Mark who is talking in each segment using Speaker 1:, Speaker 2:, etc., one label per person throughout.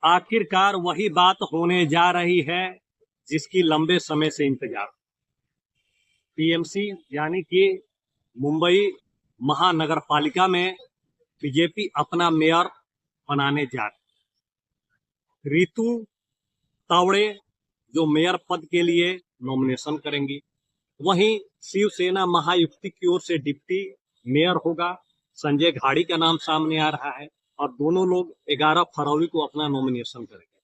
Speaker 1: आखिरकार वही बात होने जा रही है जिसकी लंबे समय से इंतजार। पीएमसी यानी कि मुंबई महानगर पालिका में बीजेपी अपना मेयर बनाने जा रही। रितु तावड़े जो मेयर पद के लिए नॉमिनेशन करेंगी, वहीं शिवसेना महायुति की ओर से डिप्टी मेयर होगा संजय घाड़ी का नाम सामने आ रहा है और दोनों लोग 11 फरवरी को अपना नॉमिनेशन करेंगे।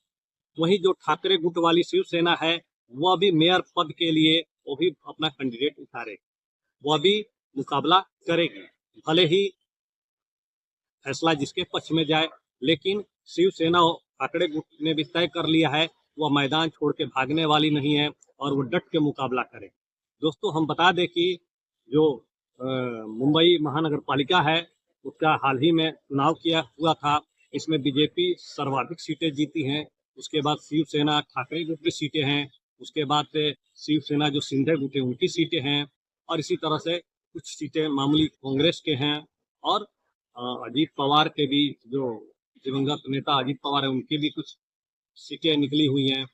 Speaker 1: वहीं जो ठाकरे गुट वाली शिवसेना है वह भी मेयर पद के लिए वो भी अपना कैंडिडेट उतारेगी, वह भी मुकाबला करेगी, भले ही फैसला जिसके पक्ष में जाए। लेकिन शिवसेना ठाकरे गुट ने भी तय कर लिया है वह मैदान छोड़ के भागने वाली नहीं है और वो डट के मुकाबला करेगी। दोस्तों हम बता दें कि जो मुंबई महानगर पालिका है उसका हाल ही में चुनाव किया हुआ था, इसमें बीजेपी सर्वाधिक सीटें जीती हैं। उसके बाद शिवसेना ठाकरे गुट की सीटें हैं, उसके बाद से शिवसेना जो सिंधे गुट है उनकी सीटें हैं और इसी तरह से कुछ सीटें मामूली कांग्रेस के हैं और अजीत पवार के भी जो दिवंगत नेता अजीत पवार है उनकी भी कुछ सीटें निकली हुई हैं।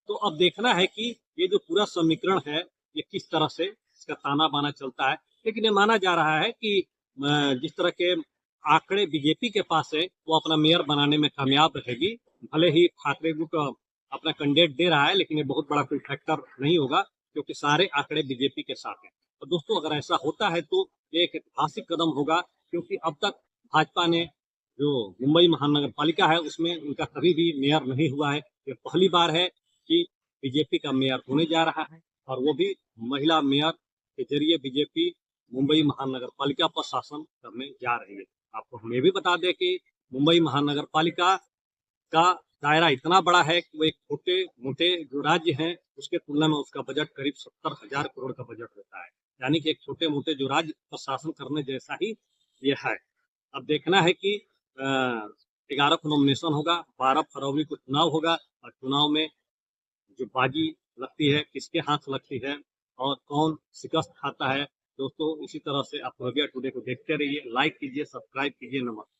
Speaker 1: तो अब देखना है कि ये जो पूरा समीकरण है ये किस तरह से इसका ताना बाना चलता है। लेकिन ये माना जा रहा है कि जिस तरह के आंकड़े बीजेपी के पास है वो अपना मेयर बनाने में कामयाब रहेगी। भले ही ठाकरे गुट अपना कैंडिडेट दे रहा है लेकिन ये बहुत बड़ा कोई फैक्टर नहीं होगा क्योंकि सारे आंकड़े बीजेपी के साथ हैं। तो दोस्तों अगर ऐसा होता है तो ये एक ऐतिहासिक कदम होगा क्योंकि अब तक भाजपा ने जो मुंबई महानगर पालिका है उसमें उनका कभी भी मेयर नहीं हुआ है। ये पहली बार है कि बीजेपी का मेयर होने जा रहा है और वो भी महिला मेयर के जरिए बीजेपी मुंबई महानगर पालिका पर शासन करने जा रही है। आपको हम ये भी बता दें कि मुंबई महानगर पालिका का दायरा इतना बड़ा है कि वो एक छोटे मोटे जो राज्य हैं उसके तुलना में उसका बजट करीब 70,000 करोड़ का बजट होता है, यानी कि एक छोटे मोटे जो राज्य पर शासन करने जैसा ही ये है। अब देखना है कि 11 को नॉमिनेशन होगा, 12 फरवरी को चुनाव होगा और चुनाव में जो बाजी लगती है किसके हाथ लगती है और कौन शिकस्त खाता है। दोस्तों इसी तरह से आप पूर्बिया टुडे को देखते रहिए, लाइक कीजिए, सब्सक्राइब कीजिए। नमस्कार।